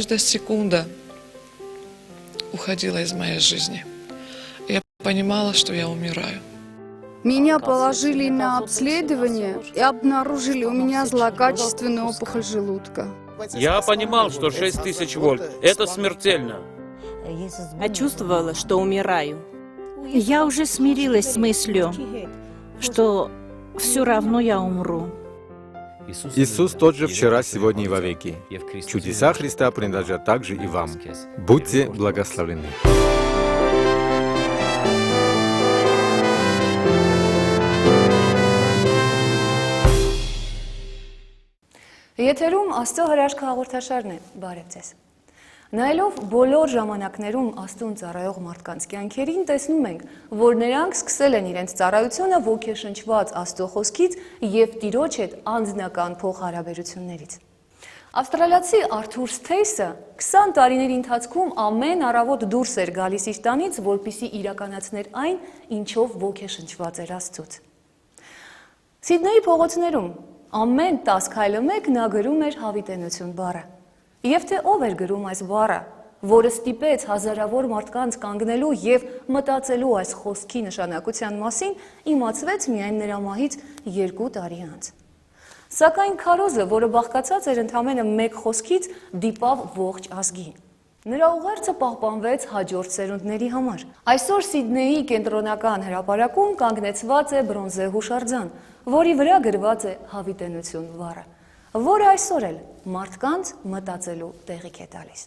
каждая секунда уходила из моей жизни. Я понимала, что я умираю. Меня положили на обследование и обнаружили у меня злокачественную опухоль желудка. Я понимал, что 6000 вольт – это смертельно. Я чувствовала, что умираю. Я уже смирилась с мыслью, что все равно я умру. Иисус тот же вчера, сегодня и вовеки. Чудеса Христа принадлежат также и вам. Будьте благословлены. Եթերում Աստծո հրաշք հաղորդաշարն է, բարև ձեզ։ Նայելով բոլոր ժամանակներում Աստծուն ծառայող մարդկանց կյանքերին տեսնում ենք, որ նրանք սկսել են իրենց ծառայությունը ոգեշնչված Աստծո խոսքից և Տիրոջ հետ անձնական փոխհարաբերություններից։ Ավստրալիացի Արթուր Սթեյսը 20 տարիների ընթացքում ամեն առավոտ դուրս էր գալիս իր տանից, որպեսզի իրականացներ այն, ինչով ոգեշնչված էր Աստծուց։ Սիդնեյի փողոցներում ամեն 10 քայլը մեկ նա գրում էր հավիտենություն բառը։ Եվ թե ով էր գրում այս բառը, որը ստիպեց հազարավոր մարդկանց կանգնելու և մտածելու այս խոսքի նշանակության մասին, իմացվեց միայն նրա մահից 2 տարի անց։ Սակայն քարոզը, որը բաղկացած էր ընդամենը մեկ խոսքից, դիպավ ողջ ազգին։ Նրա ուղերձը պահպանվեց հաջորդ սերունդների համար։ Այսօր Սիդնեյի կենտրոնական հրապարակում կանգնեցված է բրոնզե հուշարձան, որի վրա գրված է հավիտենություն բառը, որը այսօր էլ մարդկանց մտածելու տեղիք է տալիս։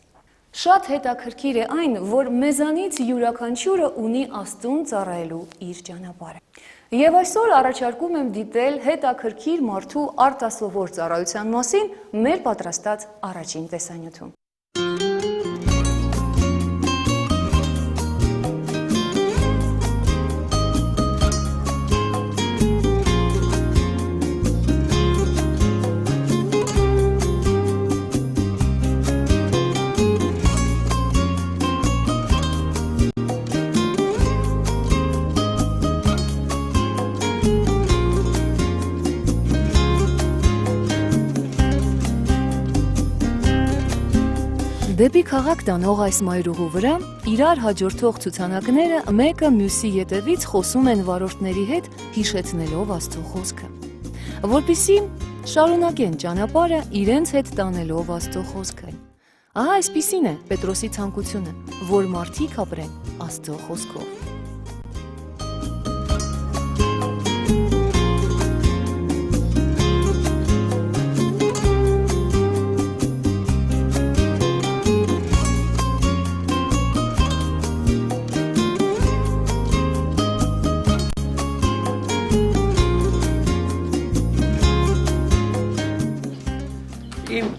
Շատ հետաքրքիր է այն, որ մեզանից յուրաքանչյուրը ունի Աստծուն ծառայելու իր ճանապարհը։ Եվ այսօր առաջարկում եմ դիտել հետաքրքիր մարդու արտասովոր ծառայության մասին մեր պատրաստած առաջին տեսանյութում։ Դեպի քաղաք տանող այս մայրուղու վրա իրար հաջորդող ցուցանակները մեկը մյուսի ետևից խոսում են վարորդների հետ հիշեցնելով Աստծո խոսքը, որպեսզի շարունակեն ճանապարհը իրենց հետ տանելով Աստծո խոսքը։ Ահա այսպիսին է Պետրոսի ցանկությունը, որ մարդիկ ապրեն Աստծո խոսքով։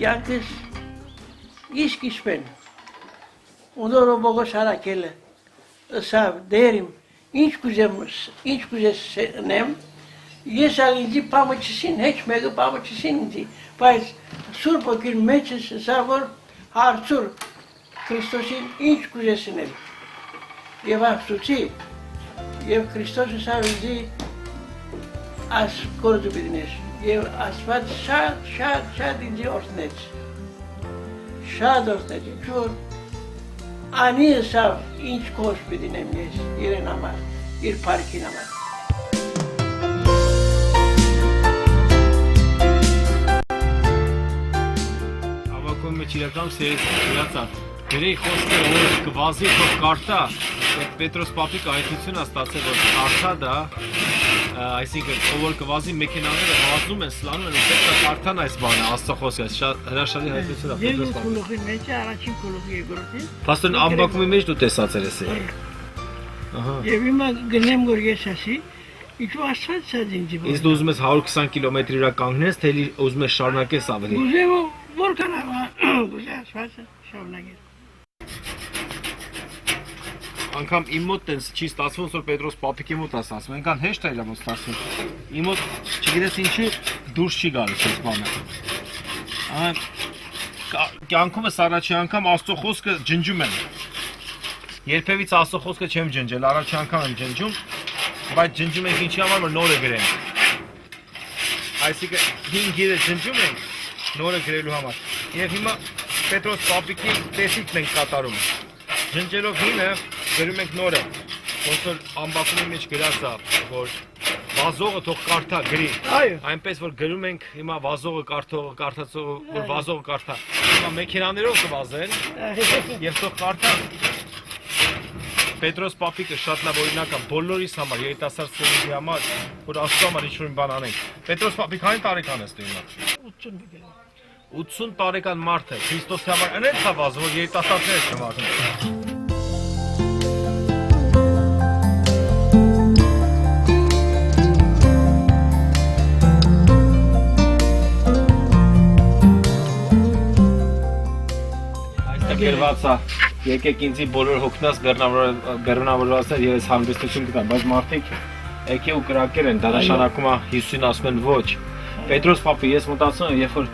Կյանքս իսկ իսպեն, ունդորը բողոս հարակել է, սավ դերիմ, ինչ կուզես նեմ, ես ալ ինձի պամը չսին, հեչ մեկը պամը չսին ինձի, բայց սուր պոքիր մեջս սավ որ հարցուր Քրիստոսին ինչ կուզես նել, և ապսուցի, և Քրիստոսը սավ ինձի աս կորդու բիդնես, և ասված շատ ինձի օրտնեց, շատ օրտնեց, ինչ որ անի սավ ինչ կոշ բիդինեմ ես, իրեն համար, իր պարքին համար։ Ավակում մեջ իրական սերից իրացան, գրեի խոսքերը որ կվազի թող կարտա, Պետրոս պապիկ այդությունը ստացել որ կարտա դա, այսինքն ով որ կվազի մեքենաները վազում են, սլանում են, պետք է կարդան այս բանը, Աստծո խոսքը, շատ հրաշալի հայտնություն է Պետրոս պապիկ։ Գլուխի մեջ առաջին գլուխի երկրորդի։ Պաստորն ամբակումի մեջ դու տեսածել ես։ Ահա։ Եվ հիմա գնեմ որ ես ասի, ինչու Աստված սա ինձի։ Իսկ դու ուզում ես 120 կիլոմետրի վրա կանգնես, թե ուզում ես շարունակես ավելի։ Ուզեմ որքան ուզեմ Աստվածը շարունակել։ Անգամ իմ մոտ տենց չի ստացվում, որ Պետրոս պապիկի մոտ ասացում, այնքան հեշտ է իր մոտ ստացվում։ Իմ մոտ չգիտես ինչի դուրս չի գալիս այս բանը։ Կյանքումս առաջի անգամ Աստծո խոսքը ջնջում եմ։ Երբևից Աստծո խոսքը չեմ ջնջել, առաջի անգամ եմ ջնջում, բայց ջնջում ենք ինչի համար, որ նորը գրենք։ Այսինքն 5 գիրը ջնջում ենք նորը գրելու համար։ Եվ հիմա Պետրոս Պապիկի տեսիքն ենք կատարում։ Ջնջելով հինը գրում ենք նորը։ Ոնց որ ամբակումի մեջ գրած է, որ վազողը թող կարդա գրի։ Այնպես որ գրում ենք հիմա վազողը կարդողը կարդացողը որ վազողը կարդա։ Հիմա մեքենաներով կվազեն եւ թող կարդա։ Պետրոս Պապիկը շատ լավ օրինակ է բոլորիս համար, երիտասարդ սերունդի համար, որ Աստծո համար ինչ-որ բան անենք։ Պետրոս Պապիկ այն տարեկան ես դու հիմա։ 80 տարեկան մարդ է, Քրիստոսի համար այնպես է վազում, որ երիտասարդները չվազեն։ Գրված է, եկեք ինձի բոլոր հոգնած բեռնավորվածներ եւ ես հանգստություն կտամ, բայց մարդիկ եկե ու կրակեր են, դա նշանակում է Հիսուսին ասում են ոչ։ Պետրոս Պապի, ես մտածում եմ, երբ որ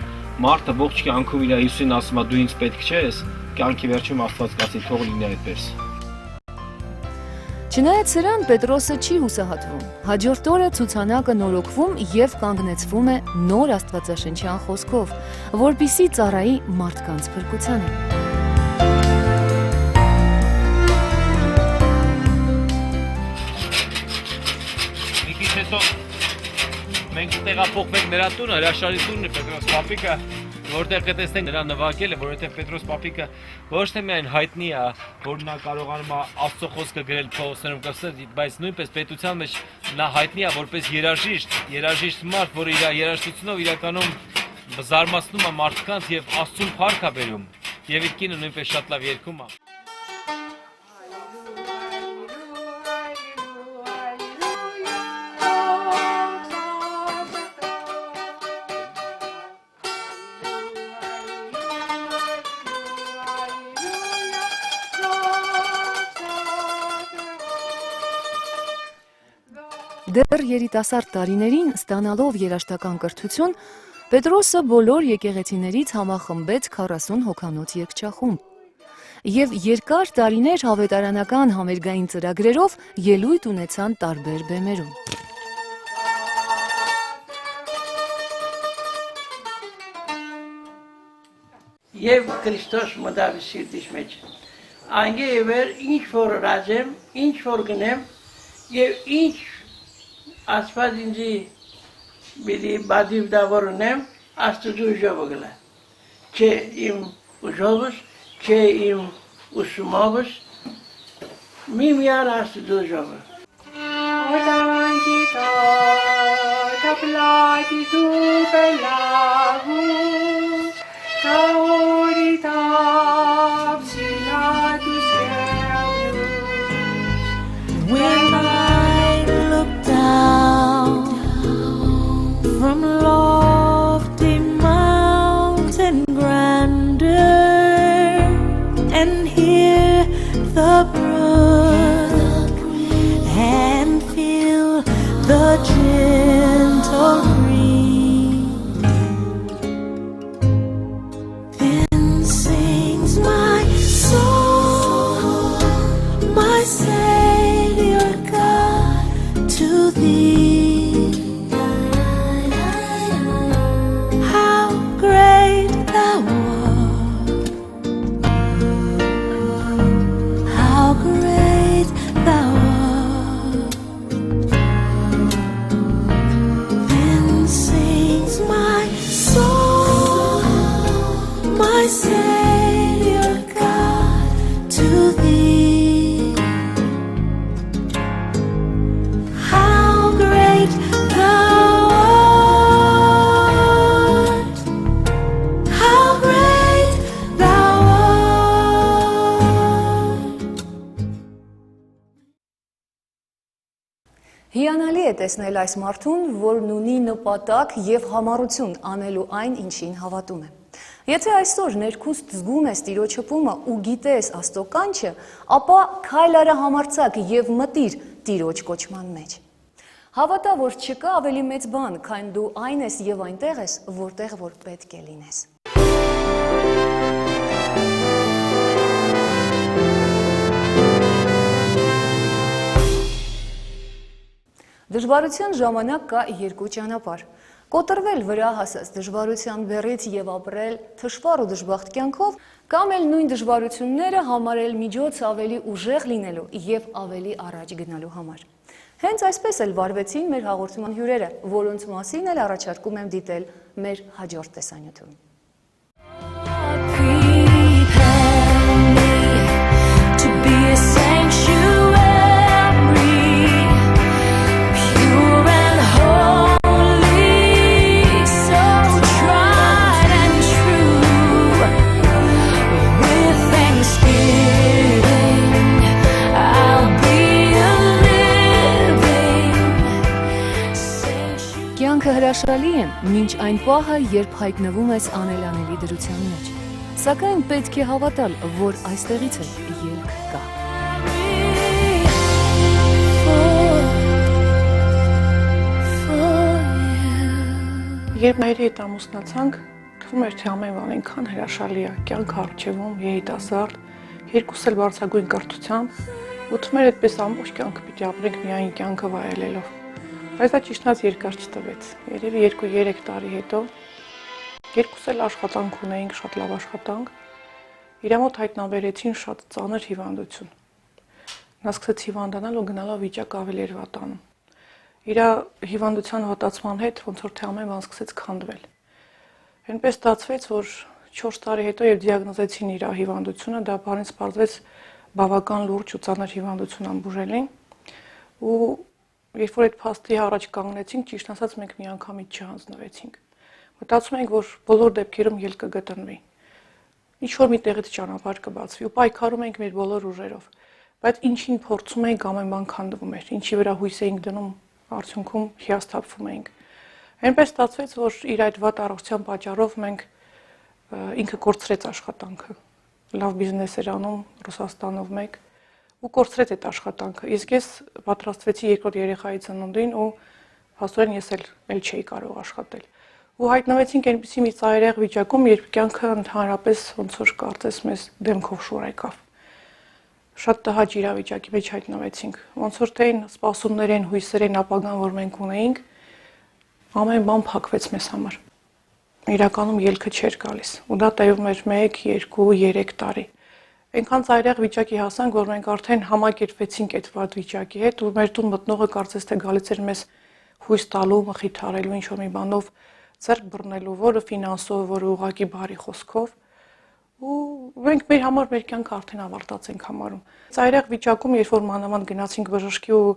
մարդը ողջ կյանքում իր Հիսուսին ասում է դու ինձ պետք չես, կյանքի վերջում Աստված կասի թող լինի այդպես։ Չնայած սրան Պետրոսը չի հուսահատվում։ Հաջորդ օրը ցուցանակը նորոգվում եւ կանգնեցվում է նոր աստվածաշնչյան խոսքով, որպիսի ծառայի մարդկանց փրկությանը։ Հետո մենք տեղափոխվենք նրա տունը, հրաշալի տունն է Պետրոս Պապիկը, որտեղ կտեսնենք նրա նվագելը, որովհետև Պետրոս Պապիկը ոչ թե միայն հայտնի է, որ նա կարողանում է Աստծո խոսքը գրել փողոցներում կրսել, բայց նույնպես պետության մեջ նա հայտնի է որպես երաժիշտ մարդ, որը իր երաժշտությունով իրականում զարմացնում է մարդկանց եւ Աստծուն փառք է բերում, եւ իր կինը նույնպես շատ լավ երգում է։ Դեռ երիտասարդ տարիներին ստանալով երաժշտական կրթություն, Պետրոսը բոլոր եկեղեցիներից համախմբեց 40 հոգանոց երգչախումբ եւ երկար տարիներ հավետարանական համերգային ծրագրերով ելույթ ունեցան տարբեր բեմերում։ Եվ Քրիստոս մտավ սիրտիս մեջ։ Անգեվեր ինչ որ ռազեմ, ինչ որ գնեմ եւ ինչ Աստված ինձի բիդի բադիվ դավորնեմ, Աստծո ուժով գլա։ Չէ իմ ուժովս, չէ իմ ուսումովս, միմյան Աստծո ուժովը։ When I look down from lofty mountain grandeur and hear the brook and feel the gentle breeze, then sings my soul, my Savior God, to thee. How great thou art, how great thou art. Then sings my soul, my Savior God, to thee. How great thou art, how great thou art. Հիանալի է տեսնել այս մարդուն, որն ունի նպատակ եւ համառություն անելու այն, ինչին հավատում է։ Եթե այսօր ներքուստ զգում ես Տիրոջ հպումը ու գիտես Աստծո կանչը, ապա քայլ արա համարձակ եւ մտիր Տիրոջ կոչման մեջ։ Հավատա, որ չկա ավելի մեծ բան, քան դու այն ես եւ այնտեղ ես, որտեղ որ պետք է լինես։ Դժվարության ժամանակ կա երկու ճանապարհ։ Կոտրվել վրա հասած դժվարության բեռից եւ ապրել թշվառ ու դժբախտ կյանքով, կամ էլ նույն դժվարությունները համարել միջոց ավելի ուժեղ լինելու եւ ավելի առաջ գնալու համար։ Հենց այսպես էլ վարվեցին մեր հաղորդման հյուրերը, որոնց մասին էլ առաջարկում եմ դիտել մեր հաջորդ տեսանյութում։ Կյանքը հրաշալի է, մինչ այն պահը, երբ հայտնվում ես անելանելի դրության մեջ։ Սակայն պետք է հավատալ, որ այստեղից էլ ելք կա։ Երբ մայրի հետ ամուսնացանք, թվում էր, թե ամեն բան այնքան հրաշալի է, կյանքը առջևում, երիտասարդ, երկուս էլ բարձրագույն կրթությամբ, ու թվում էր այդպես ամբողջ կյանքը պիտի ապրենք միայն կյանքը վայելելով։ Բայց դա ճիշտած երկար չտվեց։ Երևի 2-3 տարի հետո երկուս էլ աշխատանք ունեինք, շատ լավ աշխատանք։ Իր մոտ հայտնաբերեցին շատ ծանր հիվանդություն։ Նա սկսեց հիվանդանալ ու գնալով վիճակը ավելի էր վատանում։ Իր հիվանդության հոտացման հետ ոնց որ թե ամեն բան սկսեց քանդվել։ Այնպես ստացվեց, որ 4 տարի հետո եւ դիագնոզեցին իր հիվանդությունը, դա բանից պարզվեց բավական լուրջ ու ծանր հիվանդություն ամբուժելին։ Ու երբ որ այդ փաստի առաջ կանգնեցինք, ճիշտ ասած մենք միանգամից չհանձնվեցինք։ Մտածում ենք, որ բոլոր դեպքերում ելք կգտնվի։ Ինչ որ մի տեղից ճանապարհ կբացվի ու պայքարում ենք մեր բոլոր ուժերով։ Բայց ինչին փորձում ենք, ամեն բան քանդվում էր։ Ինչի վրա հույս էինք դնում, արդյունքում հիասթափվում էինք։ Այնպես ստացվեց, որ իր այդ վատ առողջության պատճառով մենք ինքը կորցրեց աշխատանքը։ Լավ բիզնես էր անում Ռուսաստանով մեկ ու կորցրեց այդ աշխատանքը։ Իսկ ես պատրաստվեցի երկրորդ երեխայի ծնունդին ու փաստորեն ես էլ չէի կարող աշխատել։ Ու հայտնվեցինք այնպիսի մի ծայրահեղ վիճակում, երբ կյանքը ընդհանրապես ոնց որ կարծես մեզ դեմքով շուռ եկավ։ Շատ տհաճ իրավիճակի մեջ հայտնվեցինք։ Ոնց որ թե այն սպասումներն, հույսերն, ապագան, որ մենք ունեինք, ամեն բան փակվեց մեզ համար։ Իրականում ելքը չէր գալիս։ Ու դա տևում էր 1, 2, 3 տարի։ Այնքան ծայրահեղ վիճակի հասանք, որ մենք արդեն համակերպվեցինք այդ վատ վիճակի հետ ու մեր տուն մտնողը կարծես թե գալիս էր մեզ հույս տալու, մխիթարելու, ինչ որ մի բանով ձեռք բռնելու, որը ֆինանսով, որը ուղղակի բարի խոսքով։ Ու մենք մեր համար մեր կյանքը արդեն ավարտած ենք համարում։ Ծայրահեղ վիճակում, երբ որ մանավանդ գնացինք բժշկի ու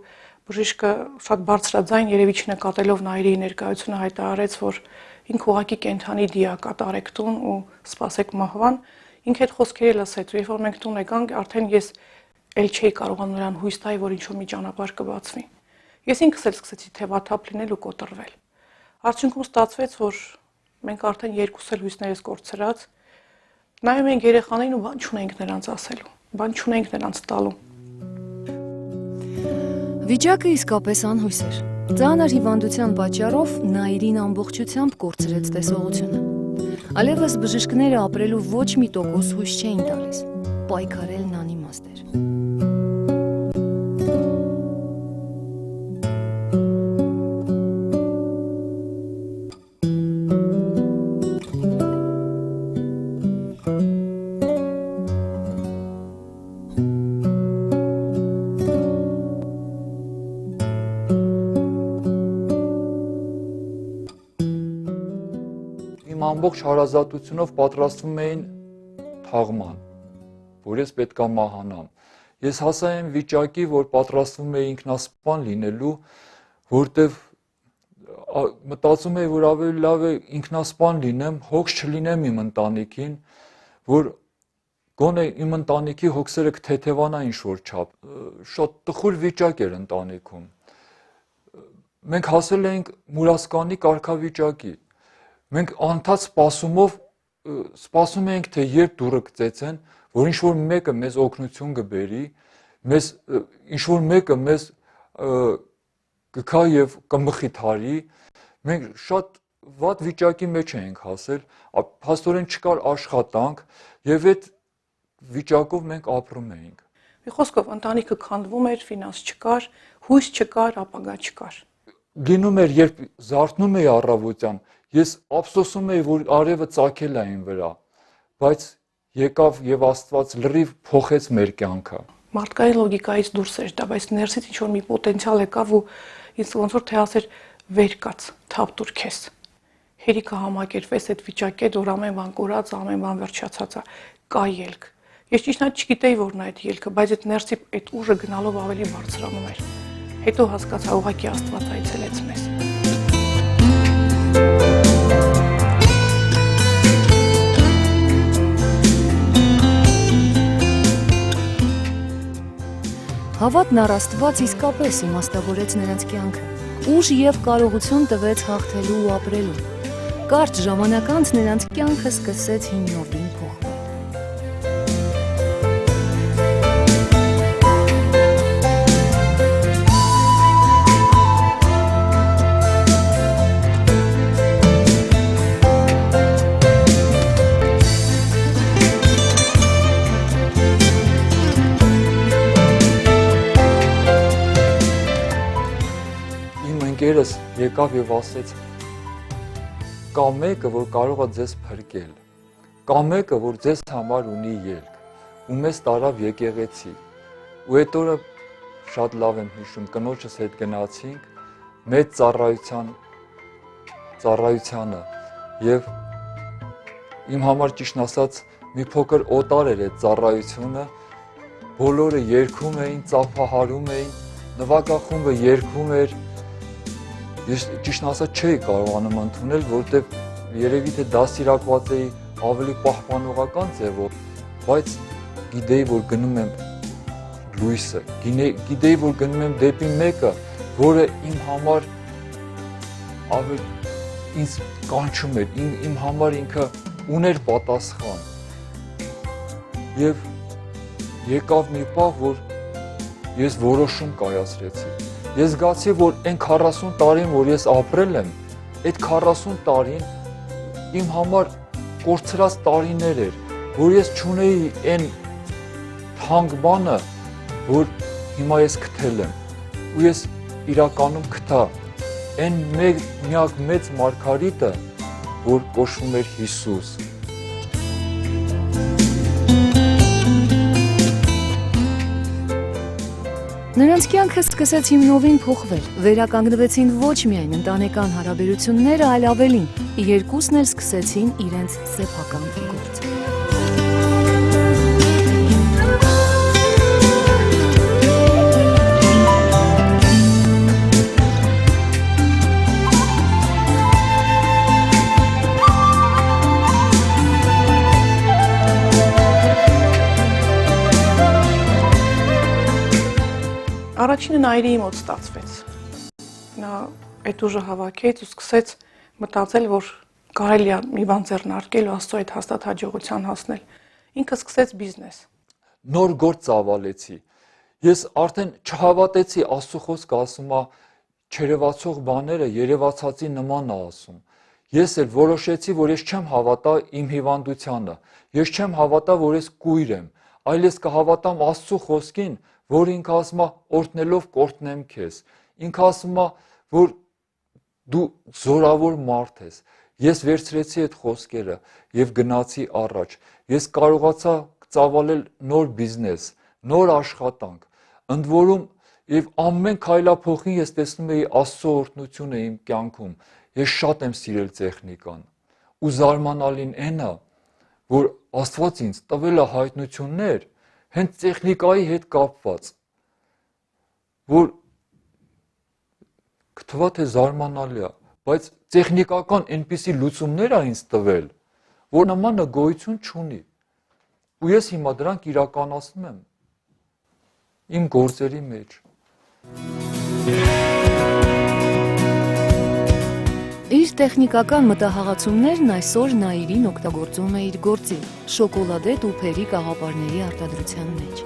բժիշկը շատ բարձրաձայն երևի չնկատելով Նայիրի ներկայությունը հայտարարեց, որ ինքը ուղղակի կենթանի դիակ է, տարեք տուն ու սպասեք մահվան, ինքը այդ խոսքերը լսեց, ու երբ որ մենք տուն եկանք, արդեն ես էլ չէի կարողանում նրան հույս տալ, որ ինչ-որ մի ճանապարհ կբացվի։ Ես ինքս էլ սկսեցի թևաթափ լինել ու կոտրվել։ Արդյունքում ստացվեց, որ մենք արդեն երկուս էլ հույսներս կորցրած, նայում ենք երեխաներին ու բան չունենք նրանց ասելու, բան չունենք նրանց տալու։ Վիճակը իսկապես անհույս էր։ Ծանր հիվանդության պատճառով Նայիրին ամբողջությամբ կորցրեց տեսողությունը։ Այլևս բժիշկները ապրելու ոչ մի տոկոս հույս չէին տալիս։ Պայքարելն անիմաստ էր։ Ամբողջ հարազատությունով պատրաստվում էին թաղման, որ ես պետքա մահանամ։ Ես հասա այն վիճակի, որ պատրաստվում էի ինքնասպան լինելու, որտեվ մտածում էի, որ ավելի լավ է ինքնասպան լինեմ, հոգս չլինեմ իմ ընտանիքին, որ գոնե իմ ընտանիքի հոգսերը կթեթևանա ինչ-որ չափ։ Շատ տխուր վիճակ էր ընտանիքում։ Մենք հասել էինք մուրասկանի կարգավիճակի։ Մենք անդադ սպասում էինք, թե երբ դուռը կծեցեն, որ ինչ-որ մեկը մեզ օգնություն կբերի, ինչ-որ մեկը մեզ կգա եւ կմխիթարի։ Մենք շատ վատ վիճակի մեջ էինք հասել, փաստորեն չկար աշխատանք եւ այդ վիճակով մենք ապրում էինք։ Մի խոսքով ընտանիքը քանդվում էր, ֆինանս չկար, Հույս չկար, ապագա չկար։ Լինում էր, երբ զարթնում էի առավոտյան, ես ափսոսում էի, որ արևը ծագել է իմ վրա, բայց եկավ եւ Աստված լրիվ փոխեց մեր կյանքը։ Մարդկային լոգիկայից դուրս էր դա, բայց ներսից ինչ որ մի պոտենցիալ եկավ ու ինձ ոնց որ թե ասեր վեր կաց, թափ տուր քեզ։ Հերիքը համակերպվեց այդ վիճակի հետ, որ ամեն բան կորած, ամեն բան վերջացած է, կա ելք։ Ես ճիշտ չգիտեի, որն է այդ ելքը, բայց այդ ներսի այդ ուժը գնալով ավելի բարձրանում էր։ Հետո հասկացա, ուղղակի Աստված այցելեց մեզ։ Հավատն առ Աստված իսկապես իմաստավորեց նրանց կյանքը։ Ուժ եւ կարողություն տվեց հաղթելու ու ապրելու։ Կարճ ժամանակ անց նրանց կյանքը սկսեց հիմնովին փոխվել։ Ընկերս եկավ եւ ասեց. կա մեկը, որ կարող է ձեզ փրկել, կա մեկը, որ ձեզ համար ունի ելք, ու մեզ տարավ եկեղեցի։ Ու այդ օրը շատ լավ եմ հիշում, կնոջս հետ գնացինք մեծ ծառայությանը եւ իմ համար ճիշտ ասած մի փոքր օտար էր այդ ծառայությունը, բոլորը երգում էին, ծափահարում էին, նվագախումբը երգում էր։ Ես ճիշտ ասած չէի կարողանում ընդունել, որտեղ երևի թե դաստիարակված էի ավելի պահպանողական ձևով, բայց գիտեի, որ գնում եմ լույսը, գիտեի, որ գնում եմ դեպի մեկը, որը իմ համար ավելի ինձ կանչում էր, իմ համար ինքը ուներ պատասխան։ Եվ եկավ մի պահ, որ ես որոշում կայացրեցի։ Ես զգացի, որ այն 40 տարին, որ ես ապրել եմ, այդ 40 տարին իմ համար կորցրած տարիներ էր, որ ես չունեի այն թանկ բանը, որ հիմա ես գտել եմ։ Ու ես իրականում գտա այն միակ մեծ մարգարիտը, որ կոչվում էր Հիսուս։ Նրանց կյանքը սկսեց հիմնովին փոխվել, վերականգնվեցին ոչ միայն ընտանեկան հարաբերությունները, այլ ավելին, երկուսն էլ սկսեցին իրենց սեփական գործը։ Առաջինը Նայիրիի մոտ ստացվեց։ Նա այդ ուժը հավաքեց ու սկսեց մտածել, որ կարելի է մի բան ձեռնարկել ու Աստծո այդ հաստատ հաջողության հասնել։ Ինքը սկսեց բիզնես։ Նոր գործ ծավալեցի։ Ես արդեն չհավատեցի Աստծո խոսքը ասում է չերևացող բաները երևացածի նման է ասում։ Ես էլ որոշեցի, որ ես չեմ հավատա իմ հիվանդությանը։ Ես չեմ հավատա, որ ես կույր եմ, այլ ես կհավատամ Աստծո խոսքին, որ ինքը ասում է օրհնելով կօրհնեմ քեզ։ Ինքը ասում է, որ դու զորավոր մարդ ես։ Ես վերցրեցի այդ խոսքերը եւ գնացի առաջ։ Ես կարողացա ծավալել նոր բիզնես, նոր աշխատանք։ Ընդ որում եւ ամեն քայլափոխին ես տեսնում էի Աստծո օրհնությունը իմ կյանքում։ Ես շատ եմ սիրել տեխնիկան։ Ու զարմանալին այն է, որ Աստված ինձ տվել է հայտնություններ հենց տեխնիկայի հետ կապված, որ կթվա թե զարմանալի է, բայց տեխնիկական այնպիսի լուծումներ է ինձ տվել, որ նմանը գոյություն չունի։ Ու ես հիմա դրանք իրականացնում եմ իմ գործերի մեջ։ Իր տեխնիկական մտահղացումներն այսօր Նայիրին օգտագործում է իր գործի՝ շոկոլադե տուփերի կաղապարների արտադրության մեջ։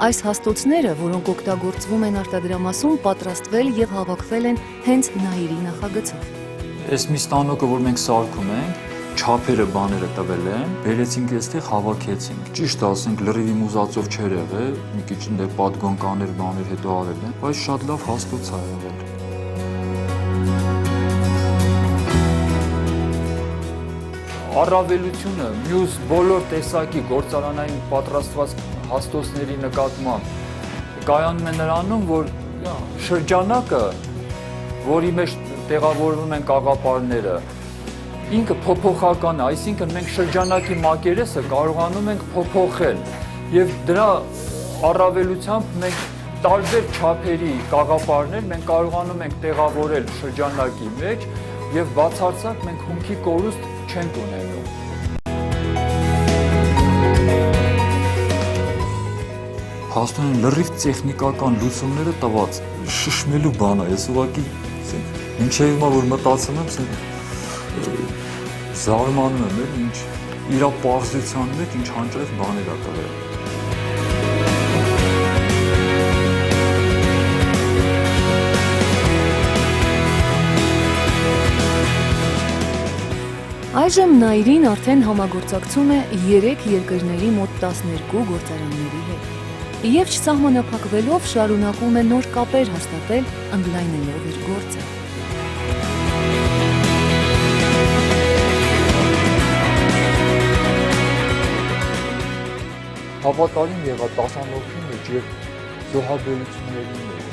Այս հաստոցները, որոնք օգտագործվում են արտադրամասում, պատրաստվել եւ հավաքվել են հենց Նայիրի նախագծով։ Այս մի ստանոկը, որ մենք սարքում ենք, չափերը բաները տվել են, բերեցինք այստեղ հավաքեցինք։ Ճիշտ ասենք լրիվ մուզածով չէր եղել, մի քիչ դե պատգոն կաներ բաներ հետո արել են, բայց շատ լավ հաստոց ա եղել։ Առավելությունը մյուս բոլոր տեսակի գործարանային պատրաստված հաստոցների նկատմամբ կայանում է նրանում, որ շրջանակը, որի մեջ տեղավորվում են կաղապարները, ինքը փոփոխական է, այսինքն մենք շրջանակի մակերեսը կարողանում ենք փոփոխել եւ դրա առավելությամբ մենք տարբեր չափերի կաղապարներ մենք կարողանում ենք տեղավորել շրջանակի մեջ եւ բացարձակ մենք հումքի կորուստ չենք ունենում։ Հաստատեն լրիվ տեխնիկական լուծումները տված շշմելու բան է, ես ուղղակի մինչև հիմա որ մտածում եմ, զարմանում եմ, ինչ իր պարզության մեջ ինչ հանճարեղ բաներ ա տվել։ Այժմ Նայիրին արդեն համագործակցում է 3 երկրների մոտ 12 գործարանների հետ։ Եվ չսահմանափակվելով շարունակում է նոր կապեր հաստատել, ընդլայնելով իր գործը։ Հավատարիմ եղա տասանորդի մեջ եւ զոհաբերությունների մեջ։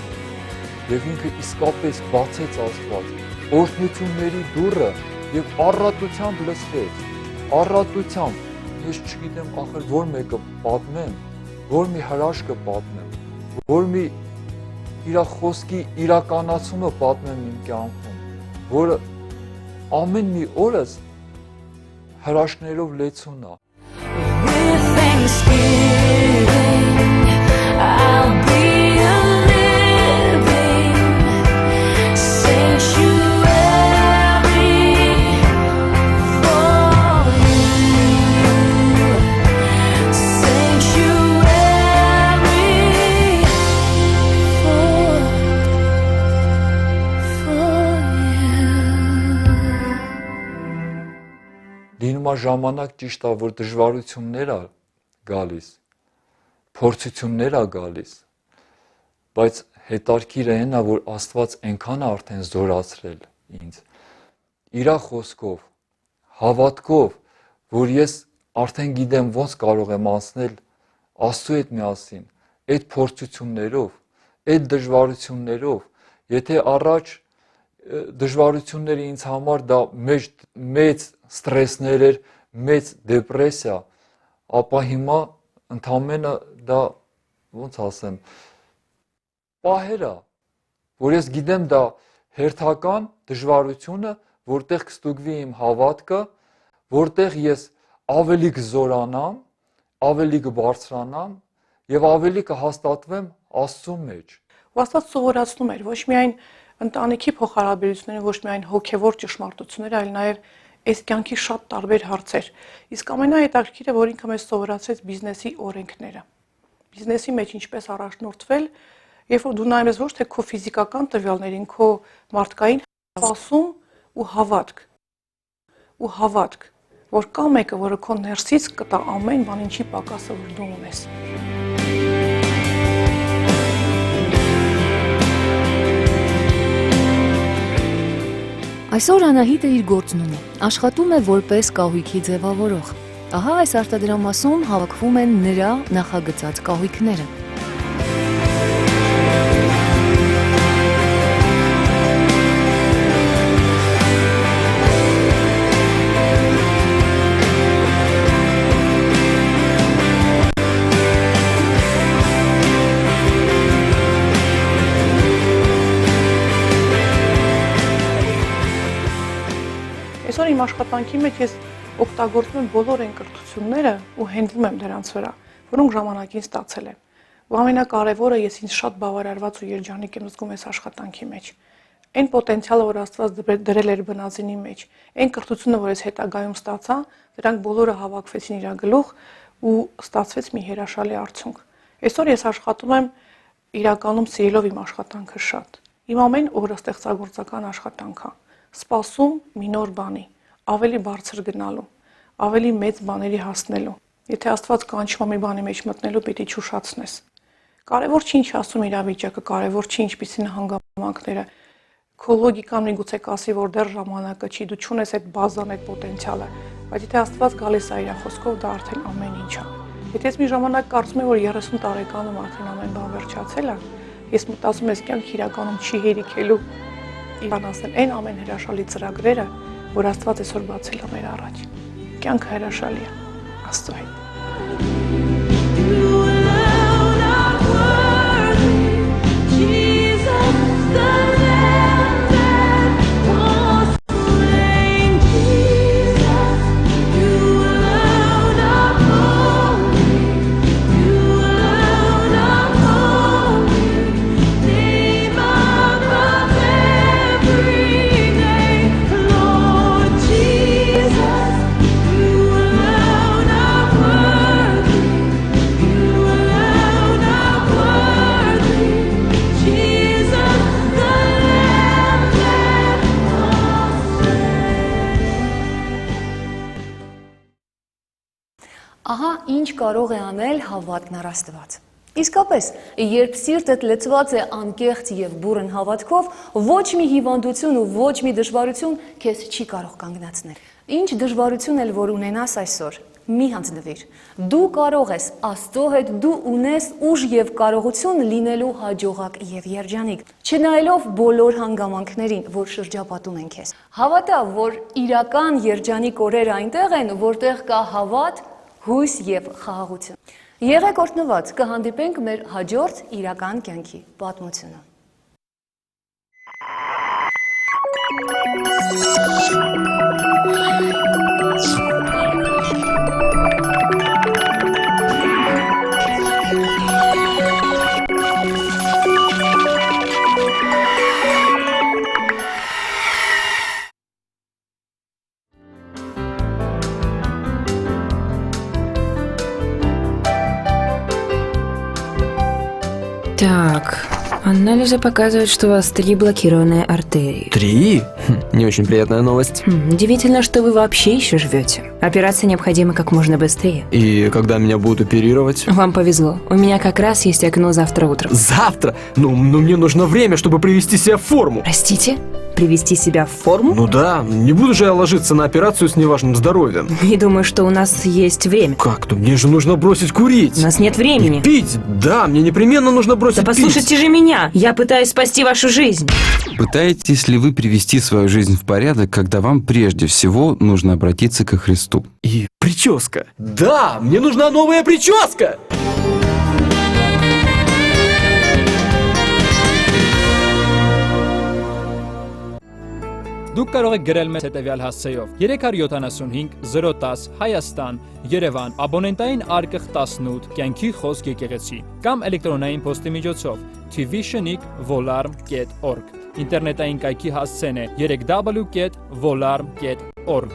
Եվ ինքը իսկապես բացեց Աստված օրհնությունների դուռը եւ առատությամբ լսվեց, առատությամբ, ես չգիտեմ ախր որ մեկը պատմեմ, որ մի հրաշքը պատմեմ, որ մի իր խոսքի իրականացումը պատմեմ իմ կյանքում, որը ամեն մի օրս հրաշքներով լեցուն է։ Լինում է ժամանակ ճիշտ է, որ դժվարություններ ա գալիս, փորձություններ ա գալիս, բայց հետարքիրը այն է, որ Աստված այնքան է արդեն զորացրել ինձ, իր խոսքով, հավատքով, որ ես արդեն գիտեմ ոնց կարող եմ անցնել Աստծու հետ միասին, այդ փորձություններով, այդ դժվարություններով, եթե առաջ դժվարությունները ինձ համար դա մեծ ստրեսներ էր, մեծ դեպրեսիա, ապա հիմա ընդամենը դա ոնց ասեմ, պահեր է, որ ես գիտեմ դա հերթական դժվարությունը, որտեղ կստուգվի իմ հավատքը, որտեղ ես ավելի կզորանամ, ավելի կբարձրանամ եւ ավելի կհաստատվեմ Աստծու մեջ։ Ու Աստված սովորացնում էր ոչ միայն ընտանիքի փոխհարաբերությունները, ոչ միայն հոգևոր ճշմարտությունները, այլ նաև այս կյանքի շատ տարբեր հարցեր։ Իսկ ամենահետաքրքիրը, որ ինքը մեզ սովորացրեց բիզնեսի օրենքները։ Բիզնեսի մեջ ինչպես առաջնորդվել, երբ որ դու նայում ես ոչ թե քո ֆիզիկական տվյալներին, քո մարդկային սպասում ու հավատք, որ կա մեկը, որը քո ներսից կտա ամեն բան, ինչի պակասը որ դու ունես։ Այսօր Անահիտը իր գործն ունի, աշխատում է որպես կահույքի ձևավորող։ Ահա այս արտադրամասում հավաքվում են նրա նախագծած կահույքները։ Այսօր իմ աշխատանքի մեջ ես օգտագործում եմ բոլոր այն կրթությունները ու հենվում եմ դրանց վրա, որոնք ժամանակին ստացել եմ։ Ու ամենակարևորը ես ինձ շատ բավարարված ու երջանիկ եմ զգում այս աշխատանքի մեջ։ Այն պոտենցիալը, որ Աստված դրել էր բնածինի մեջ, այն կրթությունը, որ ես հետագայում ստացա, դրանք բոլորը հավաքվեցին իր գլուխ ու ստացվեց մի հրաշալի արդյունք։ Այսօր ես աշխատում եմ իրականում սիրելով իմ աշխատանքը շատ։ Իմ ամեն օրը ստեղծագործական աշխատանք է։ Սպասում մի նոր բանի, ավելի բարձր գնալու, ավելի մեծ բաների հասնելու։ Եթե Աստված կանչում է մի բանի մեջ մտնելու, պիտի չուշացնես։ Կարևոր չի ինչ ասում իրավիճակը, կարևոր չի ինչպիսին են հանգամանքները։ Քո լոգիկան միգուցե կասի, որ դեռ ժամանակը չի, դու չունես այդ բազան, այդ պոտենցիալը, բայց եթե Աստված գալիս է իր խոսքով, դա արդեն ամեն ինչ է։ Եթե ես մի ժամանակ կարծում եմ, որ 30 տարեկանում արդեն ամեն բան վերջացել է, ես մտածում եմ, կյանք իրականում չի հերիքելու իրան ասել այն ամեն հրաշալի ծրագրերը, որ Աստված այսօր բացել է մեր առաջ։ Կյանքը հրաշալի է, Աստծո հետ։ Ահա ինչ կարող է անել հավատն առ Աստված։ Իսկապես, երբ սիրտդ լեցված է անկեղծ եւ բուռն հավատքով, ոչ մի հիվանդություն ու ոչ մի դժվարություն քեզ չի կարող կանգնացնել։ Ինչ դժվարություն էլ որ ունենաս այսօր, մի հանձնվիր։ Դու կարող ես Աստծո հետ, դու ունես ուժ եւ կարողություն լինելու հաջողակ եւ երջանիկ, չնայելով բոլոր հանգամանքներին, որ շրջապատում են քեզ։ Հավատա, որ իրական երջանիկ օրերը այնտեղ են, որտեղ կա հավատ, հույս եւ խաղաղություն։ Եղեք օրհնված, կհանդիպենք մեր հաջորդ իրական կյանքի պատմությունում։ Так, анализы показывают, что у вас 3 блокированные артерии. 3? Не очень приятная новость. Удивительно, что вы вообще еще живете. Операция необходима как можно быстрее. И когда меня будут оперировать? Вам повезло. У меня как раз есть окно завтра утром. Завтра? Ну мне нужно время, чтобы привести себя в форму. Простите? Привести себя в форму? Ну да, не буду же я ложиться на операцию с неважным здоровьем. Не думаю, что у нас есть время. Как-то? Мне же нужно бросить курить. У нас нет времени. И пить? Да, мне непременно нужно бросить пить. Да послушайте же меня. Я пытаюсь спасти вашу жизнь. Пытаетесь ли вы привести свою жизнь в порядок, когда вам прежде всего нужно обратиться ко Христу? И прическа. Да, мне нужна новая прическа! Դուք կարող եք գրել մեզ հետևյալ հասցեով 375 010 Հայաստան, Երևան, abonentային արկղ 18, կյանքի խոսք եկեղեցի կամ էլեկտրոնային փոստի միջոցով tvshnik@volarm.org Ինտերնետային կայքի հասցեն է www.volarm.org